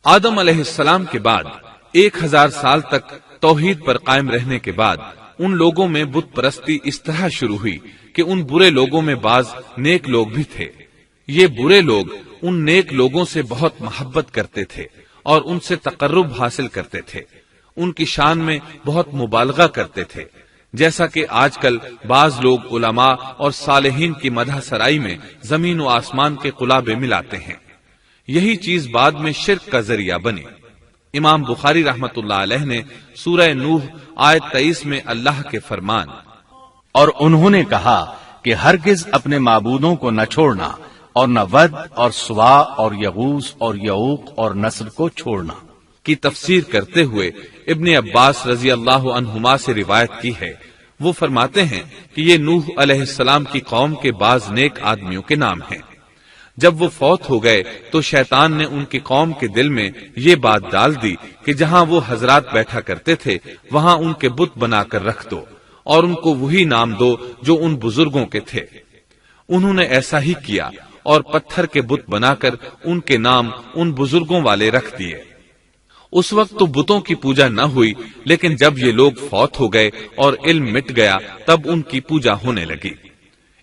آدم علیہ السلام کے بعد 1000 سال تک توحید پر قائم رہنے کے بعد ان لوگوں میں بت پرستی اس طرح شروع ہوئی کہ ان برے لوگوں میں بعض نیک لوگ بھی تھے۔ یہ برے لوگ ان نیک لوگوں سے بہت محبت کرتے تھے اور ان سے تقرب حاصل کرتے تھے، ان کی شان میں بہت مبالغہ کرتے تھے، جیسا کہ آج کل بعض لوگ علماء اور صالحین کی مدح سرائی میں زمین و آسمان کے قلابے ملاتے ہیں۔ یہی چیز بعد میں شرک کا ذریعہ بنی۔ امام بخاری رحمت اللہ علیہ نے سورہ نوح آیت 23 میں اللہ کے فرمان اور انہوں نے کہا کہ ہرگز اپنے معبودوں کو نہ چھوڑنا اور نہ ود اور سوا اور یغوث اور یعوق اور نصر کو چھوڑنا کی تفسیر کرتے ہوئے ابن عباس رضی اللہ عنہما سے روایت کی ہے۔ وہ فرماتے ہیں کہ یہ نوح علیہ السلام کی قوم کے بعض نیک آدمیوں کے نام ہیں۔ جب وہ فوت ہو گئے تو شیطان نے ان کی قوم کے دل میں یہ بات ڈال دی کہ جہاں وہ حضرات بیٹھا کرتے تھے وہاں ان کے بت بنا کر رکھ دو اور ان کو وہی نام دو جو ان بزرگوں کے تھے۔ انہوں نے ایسا ہی کیا اور پتھر کے بت بنا کر ان کے نام ان بزرگوں والے رکھ دیے۔ اس وقت تو بتوں کی پوجا نہ ہوئی، لیکن جب یہ لوگ فوت ہو گئے اور علم مٹ گیا تب ان کی پوجا ہونے لگی۔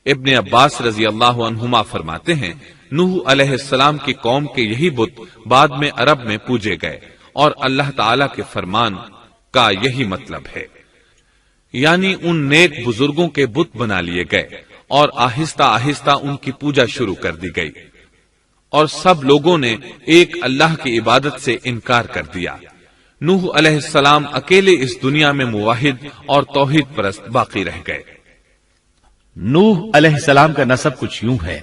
ابن عباس رضی اللہ عنہما فرماتے ہیں نوح علیہ السلام کی قوم کے یہی بت بعد میں عرب میں پوجے گئے اور اللہ تعالی کے فرمان کا یہی مطلب ہے، یعنی ان نیک بزرگوں کے بت بنا لیے گئے اور آہستہ آہستہ ان کی پوجا شروع کر دی گئی، اور سب لوگوں نے ایک اللہ کی عبادت سے انکار کر دیا۔ نوح علیہ السلام اکیلے اس دنیا میں موحد اور توحید پرست باقی رہ گئے۔ نوح علیہ السلام کا نسب کچھ یوں ہے: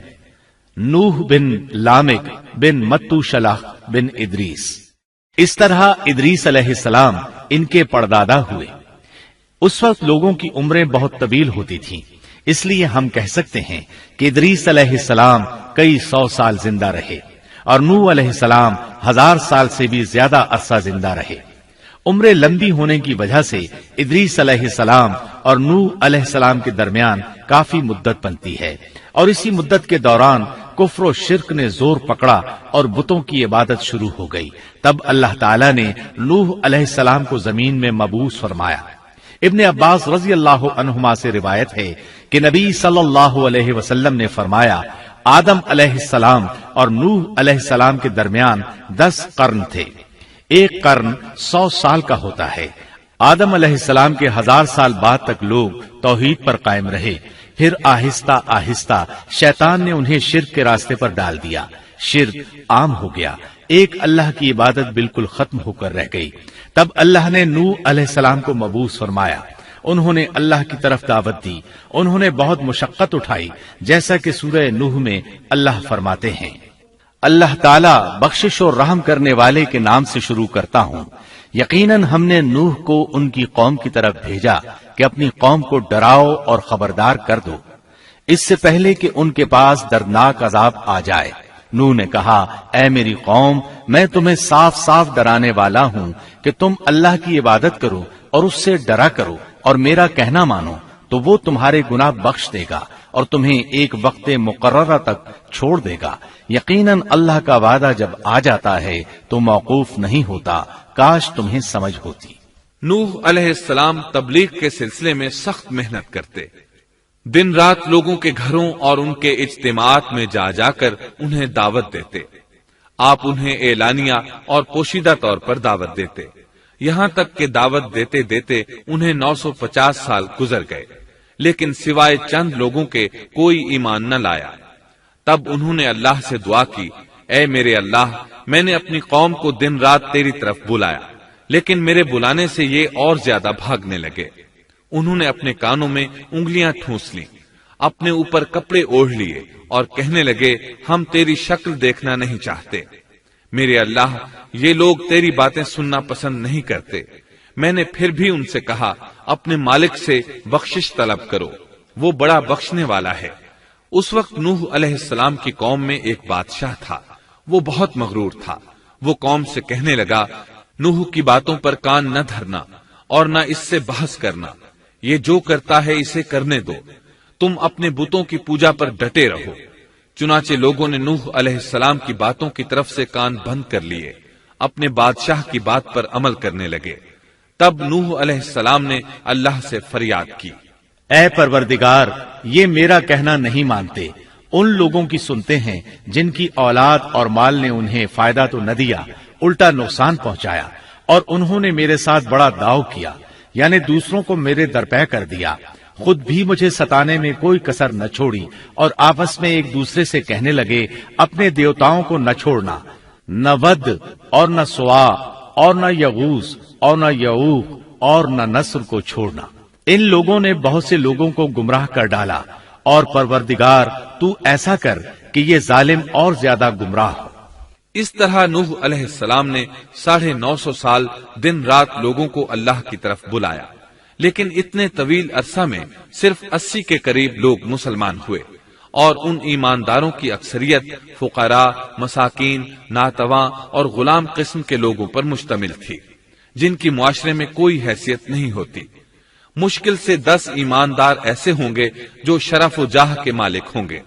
نوح بن لامک بن متو شلح بن ادریس۔ اس طرح ادریس علیہ السلام ان کے پردادا ہوئے۔ اس وقت لوگوں کی عمریں بہت طویل ہوتی تھیں، اس لیے ہم کہہ سکتے ہیں کہ ادریس علیہ السلام کئی 100 سال زندہ رہے اور نوح علیہ السلام 1000 سال سے بھی زیادہ عرصہ زندہ رہے۔ عمریں لمبی ہونے کی وجہ سے ادریس علیہ السلام اور نوح علیہ السلام کے درمیان کافی مدت بنتی ہے، اور اسی مدت کے دوران کفر و شرک نے زور پکڑا اور بتوں کی عبادت شروع ہو گئی۔ تب اللہ تعالی نے نوح علیہ السلام کو زمین میں مبعوث فرمایا۔ ابن عباس رضی اللہ عنہما سے روایت ہے کہ نبی صلی اللہ علیہ وسلم نے فرمایا آدم علیہ السلام اور نوح علیہ السلام کے درمیان 10 قرن تھے۔ ایک قرن 100 سال کا ہوتا ہے۔ آدم علیہ السلام کے 1000 سال بعد تک لوگ توحید پر قائم رہے، پھر آہستہ آہستہ شیطان نے انہیں شرک کے راستے پر ڈال دیا، شرک عام ہو گیا، ایک اللہ کی عبادت بالکل ختم ہو کر رہ گئی۔ تب اللہ نے نوح علیہ السلام کو مبعوث فرمایا، انہوں نے اللہ کی طرف دعوت دی، انہوں نے بہت مشقت اٹھائی، جیسا کہ سورہ نوح میں اللہ فرماتے ہیں اللہ تعالیٰ بخشش اور رحم کرنے والے کے نام سے شروع کرتا ہوں۔ یقیناً ہم نے نوح کو ان کی قوم کی طرف بھیجا کہ اپنی قوم کو ڈراؤ اور خبردار کر دو، اس سے پہلے کہ ان کے پاس دردناک عذاب آ جائے۔ نوح نے کہا اے میری قوم، میں تمہیں صاف صاف ڈرانے والا ہوں کہ تم اللہ کی عبادت کرو اور اس سے ڈرا کرو اور میرا کہنا مانو، تو وہ تمہارے گناہ بخش دے گا اور تمہیں ایک وقت مقررہ تک چھوڑ دے گا۔ یقیناً اللہ کا وعدہ جب آ جاتا ہے تو موقوف نہیں ہوتا، کاش تمہیں سمجھ ہوتی۔ نوح علیہ السلام تبلیغ کے سلسلے میں سخت محنت کرتے، دن رات لوگوں کے گھروں اور ان کے اجتماعات میں جا جا کر انہیں دعوت دیتے۔ آپ انہیں اعلانیہ اور پوشیدہ طور پر دعوت دیتے، یہاں تک کہ دعوت دیتے دیتے انہیں 950 سال گزر گئے، لیکن سوائے چند لوگوں کے کوئی ایمان نہ لایا۔ تب انہوں نے اللہ سے دعا کی اے میرے اللہ، میں نے اپنی قوم کو دن رات تیری طرف بلایا، لیکن میرے بلانے سے یہ اور زیادہ بھاگنے لگے۔ انہوں نے اپنے کانوں میں انگلیاں ٹھونس لیں، اپنے اوپر کپڑے اوڑھ لیے اور کہنے لگے ہم تیری شکل دیکھنا نہیں چاہتے۔ میرے اللہ، یہ لوگ تیری باتیں سننا پسند نہیں کرتے۔ میں نے پھر بھی ان سے کہا اپنے مالک سے بخشش طلب کرو، وہ بڑا بخشنے والا ہے۔ اس وقت نوح علیہ السلام کی قوم میں ایک بادشاہ تھا، وہ بہت مغرور تھا۔ وہ قوم سے کہنے لگا نوح کی باتوں پر کان نہ دھرنا اور نہ اس سے بحث کرنا، یہ جو کرتا ہے اسے کرنے دو، تم اپنے بتوں کی پوجا پر ڈٹے رہو۔ چنانچہ لوگوں نے نوح علیہ السلام کی باتوں کی طرف سے کان بند کر لیے۔ اپنے بادشاہ کی بات پر عمل کرنے لگے۔ تب نوح علیہ السلام نے اللہ سے فریاد کی، اے پروردگار، یہ میرا کہنا نہیں مانتے، ان لوگوں کی سنتے ہیں جن کی اولاد اور مال نے انہیں فائدہ تو نہ دیا، الٹا نقصان پہنچایا، اور انہوں نے میرے ساتھ بڑا داؤ کیا، یعنی دوسروں کو میرے درپے کر دیا، خود بھی مجھے ستانے میں کوئی کسر نہ چھوڑی، اور آپس میں ایک دوسرے سے کہنے لگے اپنے دیوتاؤں کو نہ چھوڑنا، نہ ود اور نہ سوا اور نہ یغوث اور نہ یعوق اور نہ نصر کو چھوڑنا۔ ان لوگوں نے بہت سے لوگوں کو گمراہ کر ڈالا، اور پروردگار تو ایسا کر کہ یہ ظالم اور زیادہ گمراہ ہو۔ اس طرح نوح علیہ السلام نے 950 سال دن رات لوگوں کو اللہ کی طرف بلایا، لیکن اتنے طویل عرصہ میں صرف 80 کے قریب لوگ مسلمان ہوئے، اور ان ایمانداروں کی اکثریت فقراء، مساکین، ناتواں اور غلام قسم کے لوگوں پر مشتمل تھی، جن کی معاشرے میں کوئی حیثیت نہیں ہوتی۔ مشکل سے 10 ایماندار ایسے ہوں گے جو شرف و جاہ کے مالک ہوں گے۔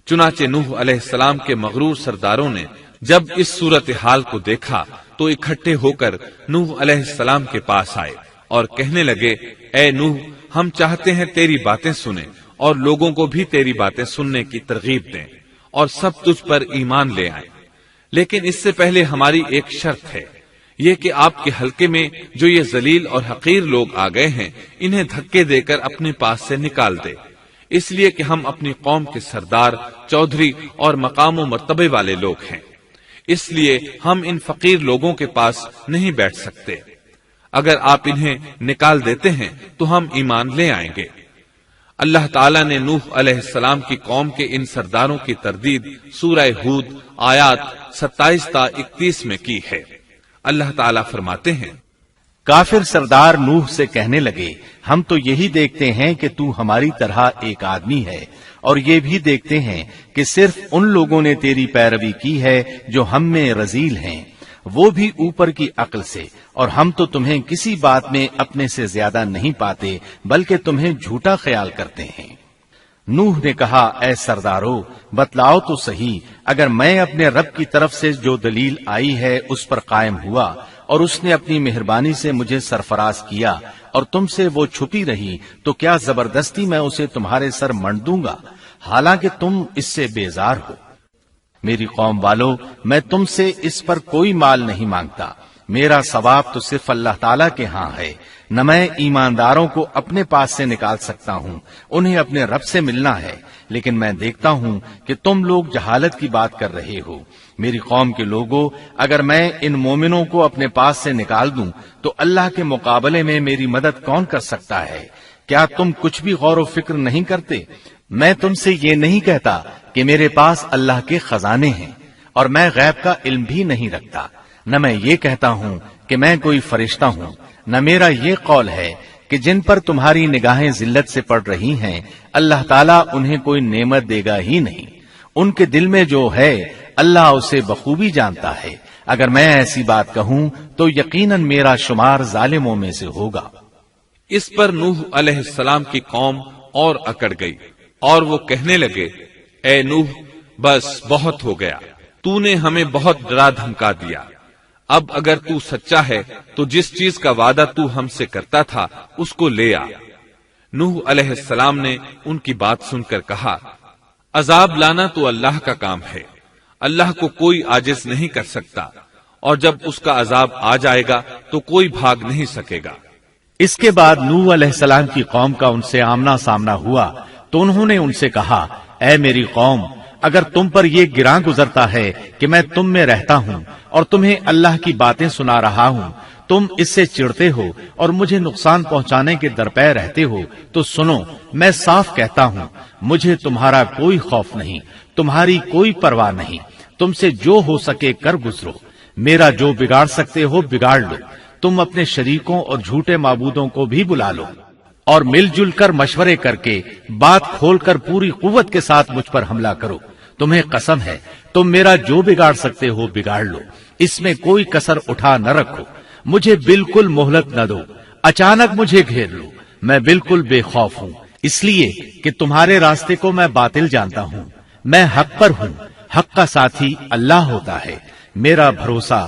چنانچہ نوح علیہ السلام کے مغرور سرداروں نے جب اس صورتحال کو دیکھا تو اکٹھے ہو کر نوح علیہ السلام کے پاس آئے اور کہنے لگے، اے نوح، ہم چاہتے ہیں تیری باتیں سنیں اور لوگوں کو بھی تیری باتیں سننے کی ترغیب دیں اور سب تجھ پر ایمان لے آئیں، لیکن اس سے پہلے ہماری ایک شرط ہے، یہ کہ آپ کے حلقے میں جو یہ ذلیل اور حقیر لوگ آ گئے ہیں انہیں دھکے دے کر اپنے پاس سے نکال دے، اس لیے کہ ہم اپنی قوم کے سردار، چودھری اور مقام و مرتبے والے لوگ ہیں، اس لیے ہم ان فقیر لوگوں کے پاس نہیں بیٹھ سکتے۔ اگر آپ انہیں نکال دیتے ہیں تو ہم ایمان لے آئیں گے۔ اللہ تعالیٰ نے نوح علیہ السلام کی قوم کے ان سرداروں کی تردید سورہ ہود آیات 27 تا 31 میں کی ہے۔ اللہ تعالیٰ فرماتے ہیں، کافر سردار نوح سے کہنے لگے ہم تو یہی دیکھتے ہیں کہ تو ہماری طرح ایک آدمی ہے، اور یہ بھی دیکھتے ہیں کہ صرف ان لوگوں نے تیری پیروی کی ہے جو ہم میں رذیل ہیں، وہ بھی اوپر کی عقل سے، اور ہم تو تمہیں کسی بات میں اپنے سے زیادہ نہیں پاتے بلکہ تمہیں جھوٹا خیال کرتے ہیں۔ نوح نے کہا، اے سردارو، بتلاؤ تو صحیح، اگر میں اپنے رب کی طرف سے جو دلیل آئی ہے اس پر قائم ہوا اور اس نے اپنی مہربانی سے مجھے سرفراز کیا اور تم سے وہ چھپی رہی تو کیا زبردستی میں اسے تمہارے سر منڈ دوں گا، حالانکہ تم اس سے بیزار ہو۔ میری قوم والو، میں تم سے اس پر کوئی مال نہیں مانگتا، میرا ثواب تو صرف اللہ تعالیٰ کے ہاں ہے، نہ میں ایمانداروں کو اپنے پاس سے نکال سکتا ہوں، انہیں اپنے رب سے ملنا ہے، لیکن میں دیکھتا ہوں کہ تم لوگ جہالت کی بات کر رہے ہو۔ میری قوم کے لوگوں، اگر میں ان مومنوں کو اپنے پاس سے نکال دوں تو اللہ کے مقابلے میں میری مدد کون کر سکتا ہے؟ کیا تم کچھ بھی غور و فکر نہیں کرتے؟ میں تم سے یہ نہیں کہتا کہ میرے پاس اللہ کے خزانے ہیں اور میں غیب کا علم بھی نہیں رکھتا، نہ میں یہ کہتا ہوں کہ میں کوئی فرشتہ ہوں، نہ میرا یہ قول ہے کہ جن پر تمہاری نگاہیں ذلت سے پڑ رہی ہیں اللہ تعالیٰ انہیں کوئی نعمت دے گا ہی نہیں، ان کے دل میں جو ہے اللہ اسے بخوبی جانتا ہے۔ اگر میں ایسی بات کہوں تو یقیناً میرا شمار ظالموں میں سے ہوگا۔ اس پر نوح علیہ السلام کی قوم اور اکڑ گئی اور وہ کہنے لگے، اے نوح، بس بہت ہو گیا، تو نے ہمیں بہت ڈرا دھمکا دیا، اب اگر تو سچا ہے تو جس چیز کا وعدہ تو ہم سے کرتا تھا اس کو لے آ۔ نوح علیہ السلام نے ان کی بات سن کر کہا، عذاب لانا تو اللہ کا کام ہے، اللہ کو کوئی عاجز نہیں کر سکتا، اور جب اس کا عذاب آ جائے گا تو کوئی بھاگ نہیں سکے گا۔ اس کے بعد نوح علیہ السلام کی قوم کا ان سے آمنا سامنا ہوا تو انہوں نے ان سے کہا، اے میری قوم، اگر تم پر یہ گراں گزرتا ہے کہ میں تم میں رہتا ہوں اور تمہیں اللہ کی باتیں سنا رہا ہوں، تم اس سے چڑھتے ہو اور مجھے نقصان پہنچانے کے درپے رہتے ہو، تو سنو، میں صاف کہتا ہوں، مجھے تمہارا کوئی خوف نہیں، تمہاری کوئی پرواہ نہیں، تم سے جو ہو سکے کر گزرو، میرا جو بگاڑ سکتے ہو بگاڑ لو، تم اپنے شریکوں اور جھوٹے معبودوں کو بھی بلا لو اور مل جل کر مشورے کر کے بات کھول کر پوری قوت کے ساتھ مجھ پر حملہ کرو، تمہیں قسم ہے تم میرا جو بگاڑ سکتے ہو بگاڑ لو، اس میں کوئی کسر اٹھا نہ رکھو، مجھے بالکل مہلت نہ دو، اچانک مجھے گھیر لو، میں بالکل بے خوف ہوں، اس لیے کہ تمہارے راستے کو میں باطل جانتا ہوں، میں حق پر ہوں، حق کا ساتھی اللہ ہوتا ہے، میرا بھروسہ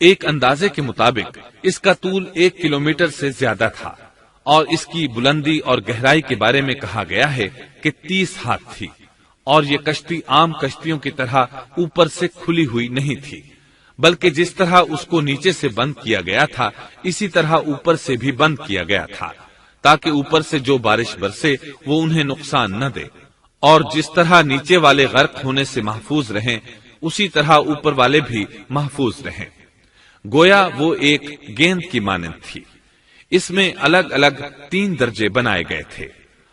ایک اندازے کے مطابق اس کا طول 1 کلومیٹر سے زیادہ تھا اور اس کی بلندی اور گہرائی کے بارے میں کہا گیا ہے کہ 30 ہاتھ تھی، اور یہ کشتی عام کشتیوں کی طرح اوپر سے کھلی ہوئی نہیں تھی، بلکہ جس طرح اس کو نیچے سے بند کیا گیا تھا اسی طرح اوپر سے بھی بند کیا گیا تھا، تاکہ اوپر سے جو بارش برسے وہ انہیں نقصان نہ دے، اور جس طرح نیچے والے غرق ہونے سے محفوظ رہیں اسی طرح اوپر والے بھی محفوظ رہیں۔ گویا وہ ایک گیند کی مانند تھی۔ اس میں الگ الگ 3 درجے بنائے گئے تھے،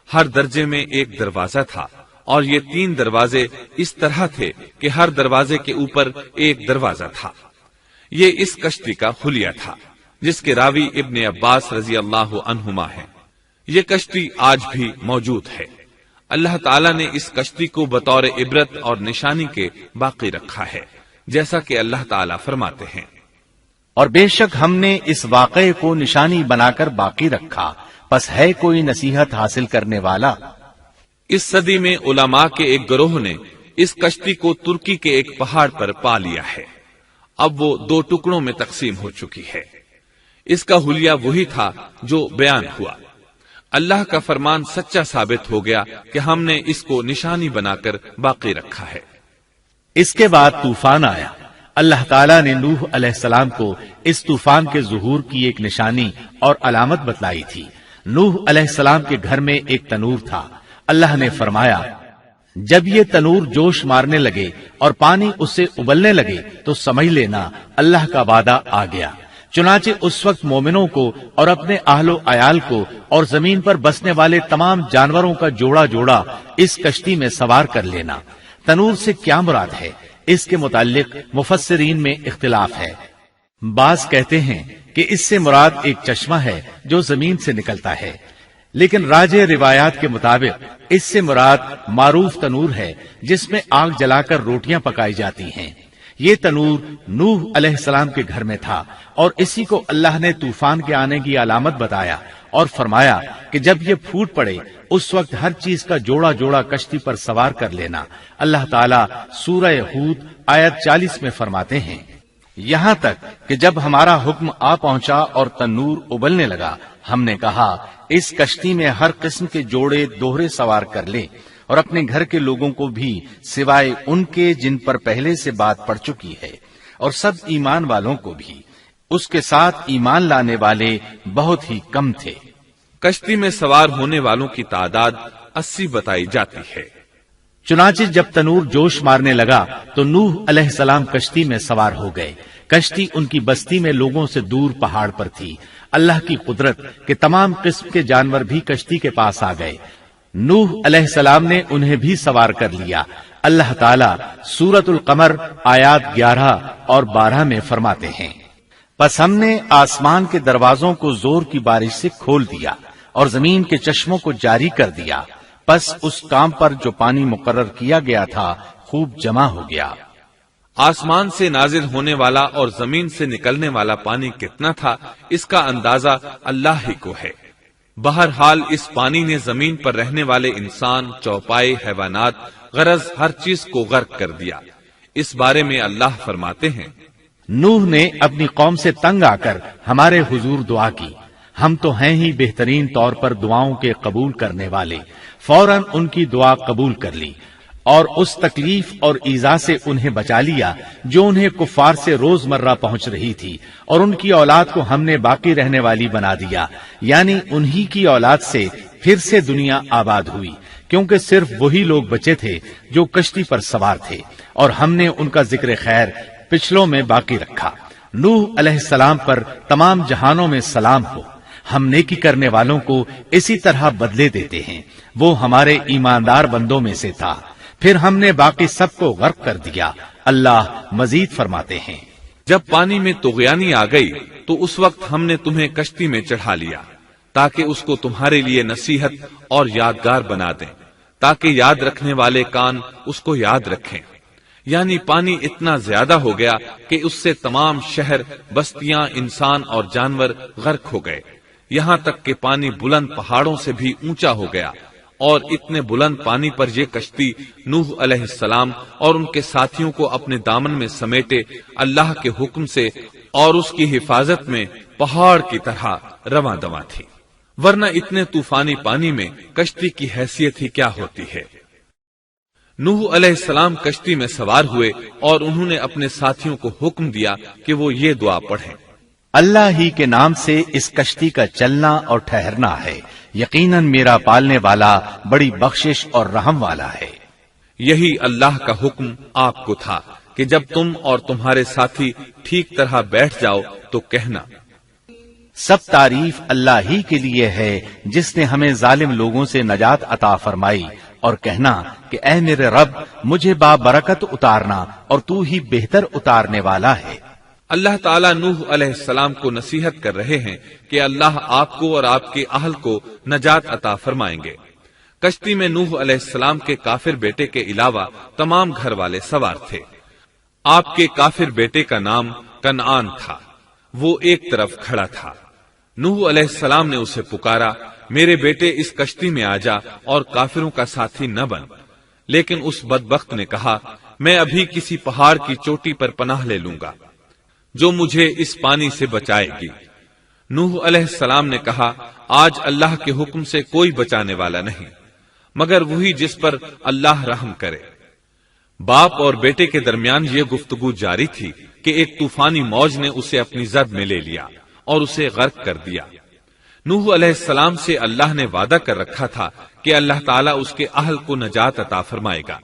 ہر درجے میں ایک دروازہ تھا، اور یہ 3 دروازے اس طرح تھے کہ ہر دروازے کے اوپر ایک دروازہ تھا۔ یہ اس کشتی کا حلیہ تھا جس کے راوی ابن عباس رضی اللہ عنہما ہیں۔ یہ کشتی آج بھی موجود ہے۔ اللہ تعالیٰ نے اس کشتی کو بطور عبرت اور نشانی کے باقی رکھا ہے، جیسا کہ اللہ تعالیٰ فرماتے ہیں، اور بے شک ہم نے اس واقعے کو نشانی بنا کر باقی رکھا، پس ہے کوئی نصیحت حاصل کرنے والا۔ اس صدی میں علماء کے ایک گروہ نے اس کشتی کو ترکی کے ایک پہاڑ پر پا لیا ہے۔ اب وہ 2 ٹکڑوں میں تقسیم ہو چکی ہے۔ اس کا حلیہ وہی تھا جو بیان ہوا۔ اللہ کا فرمان سچا ثابت ہو گیا کہ ہم نے اس کو نشانی بنا کر باقی رکھا ہے۔ اس کے بعد طوفان آیا۔ اللہ تعالیٰ نے نوح علیہ السلام کو اس طوفان کے ظہور کی ایک نشانی اور علامت بتلائی تھی۔ نوح علیہ السلام کے گھر میں ایک تنور تھا۔ اللہ نے فرمایا، جب یہ تنور جوش مارنے لگے اور پانی اس سے ابلنے لگے تو سمجھ لینا اللہ کا وعدہ آ گیا۔ چنانچہ اس وقت مومنوں کو اور اپنے اہل و عیال کو اور زمین پر بسنے والے تمام جانوروں کا جوڑا جوڑا اس کشتی میں سوار کر لینا۔ تنور سے کیا مراد ہے، اس کے متعلق مفسرین میں اختلاف ہے۔ بعض کہتے ہیں کہ اس سے مراد ایک چشمہ ہے جو زمین سے نکلتا ہے، لیکن راجح روایات کے مطابق اس سے مراد معروف تنور ہے جس میں آگ جلا کر روٹیاں پکائی جاتی ہیں۔ یہ تنور نوح علیہ السلام کے گھر میں تھا، اور اسی کو اللہ نے طوفان کے آنے کی علامت بتایا اور فرمایا کہ جب یہ پھوٹ پڑے اس وقت ہر چیز کا جوڑا جوڑا کشتی پر سوار کر لینا۔ اللہ تعالیٰ سورہ ہود آیت 40 میں فرماتے ہیں، یہاں تک کہ جب ہمارا حکم آ پہنچا اور تنور ابلنے لگا، ہم نے کہا اس کشتی میں ہر قسم کے جوڑے دوہرے سوار کر لے، اور اپنے گھر کے لوگوں کو بھی سوائے ان کے جن پر پہلے سے بات پڑ چکی ہے، اور سب ایمان والوں کو بھی۔ اس کے ساتھ ایمان لانے والے بہت ہی کم تھے۔ کشتی میں سوار ہونے والوں کی تعداد 80 بتائی جاتی ہے۔ چنانچہ جب تنور جوش مارنے لگا تو نوح علیہ السلام کشتی میں سوار ہو گئے۔ کشتی ان کی بستی میں لوگوں سے دور پہاڑ پر تھی۔ اللہ کی قدرت کہ تمام قسم کے جانور بھی کشتی کے پاس آ گئے۔ نوح علیہ السلام نے انہیں بھی سوار کر لیا۔ اللہ تعالیٰ سورۃ القمر آیات 11 اور 12 میں فرماتے ہیں، پس ہم نے آسمان کے دروازوں کو زور کی بارش سے کھول دیا اور زمین کے چشموں کو جاری کر دیا، پس اس کام پر جو پانی مقرر کیا گیا تھا خوب جمع ہو گیا۔ آسمان سے نازل ہونے والا اور زمین سے نکلنے والا پانی کتنا تھا، اس کا اندازہ اللہ ہی کو ہے۔ بہرحال اس پانی نے زمین پر رہنے والے انسان، چوپائے، حیوانات، غرض ہر چیز کو غرق کر دیا۔ اس بارے میں اللہ فرماتے ہیں، نوح نے اپنی قوم سے تنگ آ کر ہمارے حضور دعا کی، ہم تو ہیں ہی بہترین طور پر دعاؤں کے قبول کرنے والے۔ فوراً ان کی دعا قبول کر لی اور اس تکلیف اور ایذا سے انہیں بچا لیا جو انہیں کفار سے روز مرہ پہنچ رہی تھی، اور ان کی اولاد کو ہم نے باقی رہنے والی بنا دیا، یعنی انہی کی اولاد سے پھر سے دنیا آباد ہوئی، کیونکہ صرف وہی لوگ بچے تھے جو کشتی پر سوار تھے، اور ہم نے ان کا ذکر خیر پچھلوں میں باقی رکھا۔ نوح علیہ السلام پر تمام جہانوں میں سلام ہو۔ ہم نیکی کرنے والوں کو اسی طرح بدلے دیتے ہیں، وہ ہمارے ایماندار بندوں میں سے تھا، پھر ہم نے باقی سب کو غرق کر دیا۔ اللہ مزید فرماتے ہیں، جب پانی میں طغیانی آ گئی تو اس وقت ہم نے تمہیں کشتی میں چڑھا لیا تاکہ اس کو تمہارے لیے نصیحت اور یادگار بنا دیں، تاکہ یاد رکھنے والے کان اس کو یاد رکھیں۔ یعنی پانی اتنا زیادہ ہو گیا کہ اس سے تمام شہر، بستیاں، انسان اور جانور غرق ہو گئے، یہاں تک کہ پانی بلند پہاڑوں سے بھی اونچا ہو گیا، اور اتنے بلند پانی پر یہ کشتی نوح علیہ السلام اور ان کے ساتھیوں کو اپنے دامن میں سمیٹے اللہ کے حکم سے اور اس کی حفاظت میں پہاڑ کی طرح رواں دواں تھی، ورنہ اتنے طوفانی پانی میں کشتی کی حیثیت ہی کیا ہوتی ہے۔ نوح علیہ السلام کشتی میں سوار ہوئے اور انہوں نے اپنے ساتھیوں کو حکم دیا کہ وہ یہ دعا پڑھیں، اللہ ہی کے نام سے اس کشتی کا چلنا اور ٹھہرنا ہے، یقیناً میرا پالنے والا بڑی بخشش اور رحم والا ہے۔ یہی اللہ کا حکم آپ کو تھا کہ جب تم اور تمہارے ساتھی ٹھیک طرح بیٹھ جاؤ تو کہنا، سب تعریف اللہ ہی کے لیے ہے جس نے ہمیں ظالم لوگوں سے نجات عطا فرمائی، اور کہنا کہ اے میرے رب مجھے بابرکت اتارنا اور تو ہی بہتر اتارنے والا ہے۔ اللہ تعالیٰ نوح علیہ السلام کو نصیحت کر رہے ہیں کہ اللہ آپ کو اور آپ کے اہل کو نجات عطا فرمائیں گے۔ کشتی میں نوح علیہ السلام کے کافر بیٹے کے علاوہ تمام گھر والے سوار تھے۔ آپ کے کافر بیٹے کا نام کنعان تھا، وہ ایک طرف کھڑا تھا۔ نوح علیہ السلام نے اسے پکارا، میرے بیٹے اس کشتی میں آ جا اور کافروں کا ساتھی نہ بن، لیکن اس بدبخت نے کہا، میں ابھی کسی پہاڑ کی چوٹی پر پناہ لے لوں گا جو مجھے اس پانی سے بچائے گی۔ نوح علیہ السلام نے کہا، آج اللہ کے حکم سے کوئی بچانے والا نہیں مگر وہی جس پر اللہ رحم کرے۔ باپ اور بیٹے کے درمیان یہ گفتگو جاری تھی کہ ایک طوفانی موج نے اسے اپنی زد میں لے لیا اور اسے غرق کر دیا۔ نوح علیہ السلام سے اللہ نے وعدہ کر رکھا تھا کہ اللہ تعالیٰ اس کے اہل کو نجات عطا فرمائے گا۔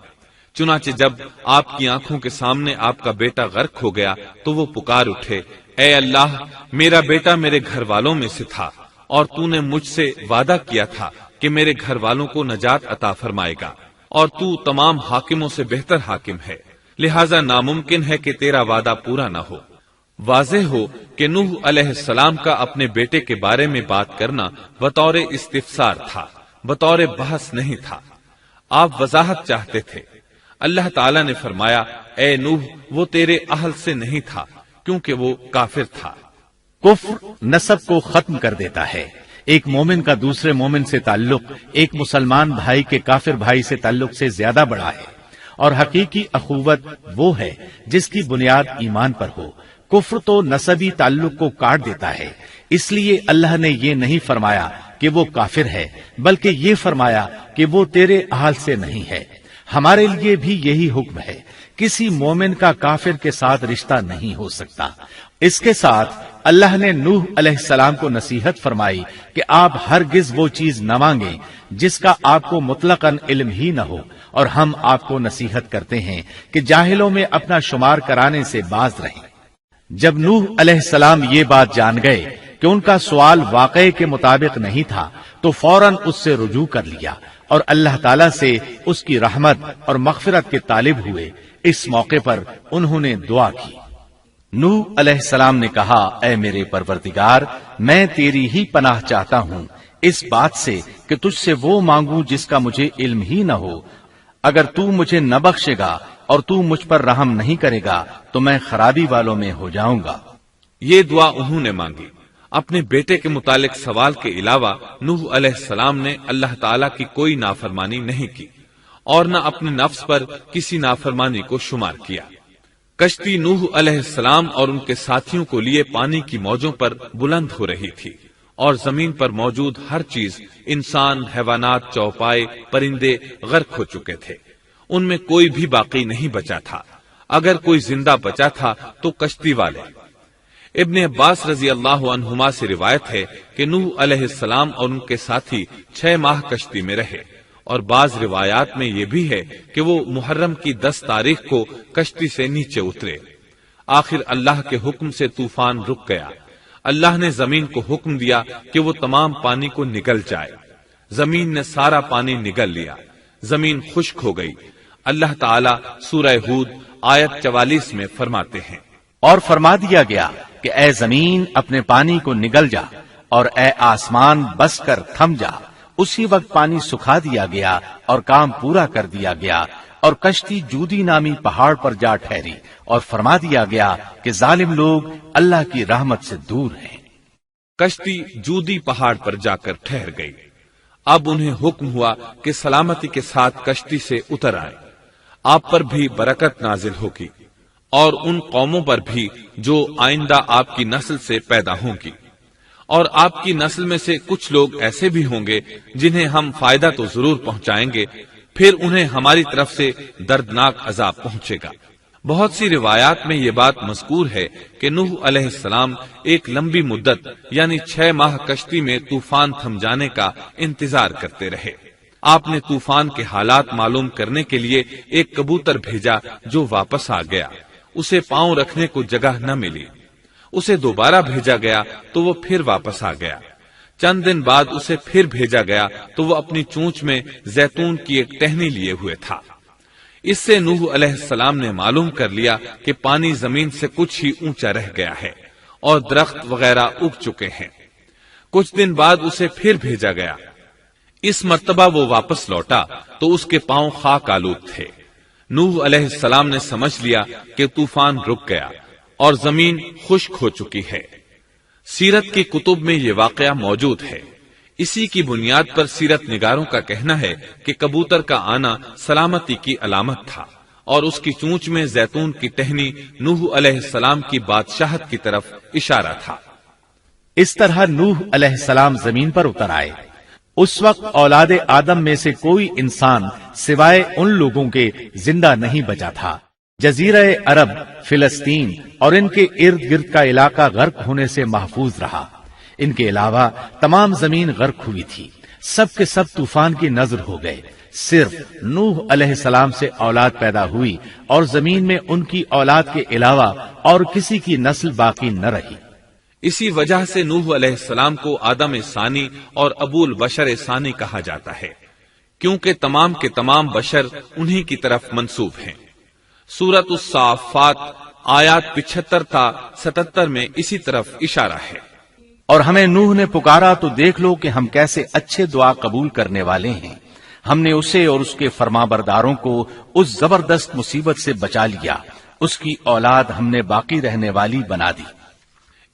چنانچہ جب آپ کی آنکھوں کے سامنے آپ کا بیٹا غرق ہو گیا تو وہ پکار اٹھے، اے اللہ، میرا بیٹا میرے گھر والوں میں سے تھا اور تو نے مجھ سے وعدہ کیا تھا کہ میرے گھر والوں کو نجات عطا فرمائے گا، اور تو تمام حاکموں سے بہتر حاکم ہے، لہذا ناممکن ہے کہ تیرا وعدہ پورا نہ ہو۔ واضح ہو کہ نوح علیہ السلام کا اپنے بیٹے کے بارے میں بات کرنا بطور استفسار تھا، بطور بحث نہیں تھا۔ آپ وضاحت چاہتے تھے۔ اللہ تعالیٰ نے فرمایا، اے نوح، وہ تیرے اہل سے نہیں تھا کیونکہ وہ کافر تھا۔ کفر نسب کو ختم کر دیتا ہے۔ ایک مومن کا دوسرے مومن سے تعلق ایک مسلمان بھائی کے کافر بھائی سے تعلق سے زیادہ بڑا ہے، اور حقیقی اخوت وہ ہے جس کی بنیاد ایمان پر ہو۔ کفر تو نسبی تعلق کو کاٹ دیتا ہے، اس لیے اللہ نے یہ نہیں فرمایا کہ وہ کافر ہے، بلکہ یہ فرمایا کہ وہ تیرے اہل سے نہیں ہے۔ ہمارے لیے بھی یہی حکم ہے، کسی مومن کا کافر کے ساتھ رشتہ نہیں ہو سکتا۔ اس کے ساتھ اللہ نے نوح علیہ السلام کو نصیحت فرمائی کہ آپ ہرگز وہ چیز نہ مانگیں جس کا آپ کو مطلقاً علم ہی نہ ہو، اور ہم آپ کو نصیحت کرتے ہیں کہ جاہلوں میں اپنا شمار کرانے سے باز رہیں۔ جب نوح علیہ السلام یہ بات جان گئے کہ ان کا سوال واقعے کے مطابق نہیں تھا تو فوراً اس سے رجوع کر لیا اور اللہ تعالیٰ سے اس کی رحمت اور مغفرت کے طالب ہوئے۔ اس موقع پر انہوں نے دعا کی۔ نوح علیہ السلام نے کہا، اے میرے پروردگار، میں تیری ہی پناہ چاہتا ہوں اس بات سے کہ تجھ سے وہ مانگوں جس کا مجھے علم ہی نہ ہو۔ اگر تو مجھے نہ بخشے گا اور تو مجھ پر رحم نہیں کرے گا تو میں خرابی والوں میں ہو جاؤں گا۔ یہ دعا انہوں نے مانگی۔ اپنے بیٹے کے متعلق سوال کے علاوہ نوح علیہ السلام نے اللہ تعالیٰ کی کوئی نافرمانی نہیں کی اور نہ اپنے نفس پر کسی نافرمانی کو شمار کیا۔ کشتی نوح علیہ السلام اور ان کے ساتھیوں کو لیے پانی کی موجوں پر بلند ہو رہی تھی، اور زمین پر موجود ہر چیز، انسان، حیوانات، چوپائے، پرندے غرق ہو چکے تھے۔ ان میں کوئی بھی باقی نہیں بچا تھا۔ اگر کوئی زندہ بچا تھا تو کشتی والے۔ ابن عباس رضی اللہ عنہما سے روایت ہے کہ نوح علیہ السلام اور ان کے ساتھی 6 ماہ کشتی میں رہے، اور بعض روایات میں یہ بھی ہے کہ وہ محرم کی 10 تاریخ کو کشتی سے نیچے اترے۔ آخر اللہ کے حکم سے طوفان رک گیا۔ اللہ نے زمین کو حکم دیا کہ وہ تمام پانی کو نگل جائے۔ زمین نے سارا پانی نگل لیا، زمین خشک ہو گئی۔ اللہ تعالیٰ سورہ ہود آیت 44 میں فرماتے ہیں، اور فرما دیا گیا کہ اے زمین اپنے پانی کو نگل جا، اور اے آسمان بس کر تھم جا۔ اسی وقت پانی سکھا دیا گیا اور کام پورا کر دیا گیا، اور کشتی جودی نامی پہاڑ پر جا ٹھہری، اور فرما دیا گیا کہ ظالم لوگ اللہ کی رحمت سے دور ہیں۔ کشتی جودی پہاڑ پر جا کر ٹھہر گئی۔ اب انہیں حکم ہوا کہ سلامتی کے ساتھ کشتی سے اتر آئے، آپ پر بھی برکت نازل ہوگی۔ اور ان قوموں پر بھی جو آئندہ آپ کی نسل سے پیدا ہوں گی، اور آپ کی نسل میں سے کچھ لوگ ایسے بھی ہوں گے جنہیں ہم فائدہ تو ضرور پہنچائیں گے، پھر انہیں ہماری طرف سے دردناک عذاب پہنچے گا۔ بہت سی روایات میں یہ بات مذکور ہے کہ نوح علیہ السلام ایک لمبی مدت یعنی 6 ماہ کشتی میں طوفان تھم جانے کا انتظار کرتے رہے۔ آپ نے طوفان کے حالات معلوم کرنے کے لیے ایک کبوتر بھیجا جو واپس آ گیا، اسے پاؤں رکھنے کو جگہ نہ ملی۔ اسے دوبارہ بھیجا گیا تو وہ پھر واپس آ گیا۔ چند دن بعد اسے پھر بھیجا گیا تو وہ اپنی چونچ میں زیتون کی ایک ٹہنی لیے ہوئے تھا۔ اس سے نوح علیہ السلام نے معلوم کر لیا کہ پانی زمین سے کچھ ہی اونچا رہ گیا ہے اور درخت وغیرہ اگ چکے ہیں۔ کچھ دن بعد اسے پھر بھیجا گیا۔ اس مرتبہ وہ واپس لوٹا تو اس کے پاؤں خاک آلود تھے۔ نوح علیہ السلام نے سمجھ لیا کہ طوفان رک گیا اور زمین خشک ہو چکی ہے۔ سیرت کی کتب میں یہ واقعہ موجود ہے۔ اسی کی بنیاد پر سیرت نگاروں کا کہنا ہے کہ کبوتر کا آنا سلامتی کی علامت تھا اور اس کی چونچ میں زیتون کی ٹہنی نوح علیہ السلام کی بادشاہت کی طرف اشارہ تھا۔ اس طرح نوح علیہ السلام زمین پر اتر آئے۔ اس وقت اولاد آدم میں سے کوئی انسان سوائے ان لوگوں کے زندہ نہیں بچا تھا۔ جزیرہ عرب، فلسطین اور ان کے ارد گرد کا علاقہ غرق ہونے سے محفوظ رہا۔ ان کے علاوہ تمام زمین غرق ہوئی تھی۔ سب کے سب طوفان کی نظر ہو گئے۔ صرف نوح علیہ السلام سے اولاد پیدا ہوئی اور زمین میں ان کی اولاد کے علاوہ اور کسی کی نسل باقی نہ رہی۔ اسی وجہ سے نوح علیہ السلام کو آدم ثانی اور ابو البشر ثانی کہا جاتا ہے، کیونکہ تمام کے تمام بشر انہی کی طرف منسوب ہیں۔ سورۃ الصافات آیات 75 تا 77 میں اسی طرف اشارہ ہے۔ اور ہمیں نوح نے پکارا تو دیکھ لو کہ ہم کیسے اچھے دعا قبول کرنے والے ہیں۔ ہم نے اسے اور اس کے فرمانبرداروں کو اس زبردست مصیبت سے بچا لیا۔ اس کی اولاد ہم نے باقی رہنے والی بنا دی۔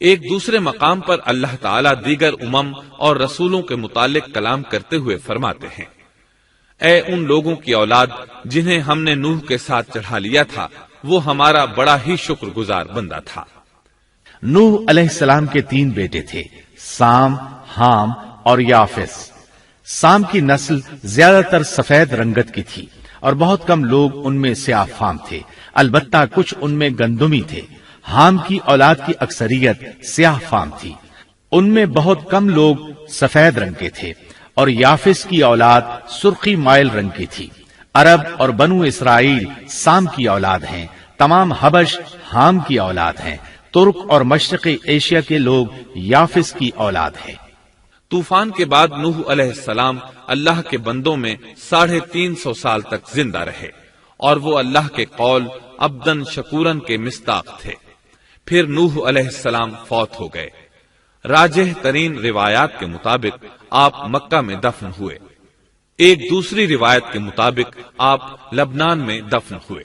ایک دوسرے مقام پر اللہ تعالیٰ دیگر امم اور رسولوں کے متعلق کلام کرتے ہوئے فرماتے ہیں، اے ان لوگوں کی اولاد جنہیں ہم نے نوح کے ساتھ چڑھا لیا تھا، وہ ہمارا بڑا ہی شکر گزار بندہ تھا۔ نوح علیہ السلام کے 3 بیٹے تھے، سام، حام اور یافس۔ سام کی نسل زیادہ تر سفید رنگت کی تھی اور بہت کم لوگ ان میں سیاہ فام تھے، البتہ کچھ ان میں گندمی تھے۔ حام کی اولاد کی اکثریت سیاہ فام تھی، ان میں بہت کم لوگ سفید رنگ کے تھے، اور یافس کی اولاد سرخی مائل رنگ کی تھی۔ عرب اور بنو اسرائیل سام کی اولاد ہیں، تمام حبش حام کی اولاد ہیں، ترک اور مشرقی ایشیا کے لوگ یافس کی اولاد ہیں۔ طوفان کے بعد نوح علیہ السلام اللہ کے بندوں میں 350 سال تک زندہ رہے، اور وہ اللہ کے قول عبدن شکورن کے مصداق تھے۔ پھر نوح علیہ السلام فوت ہو گئے۔ راجح ترین روایات کے مطابق آپ مکہ میں دفن ہوئے۔ ایک دوسری روایت کے مطابق آپ لبنان میں دفن ہوئے۔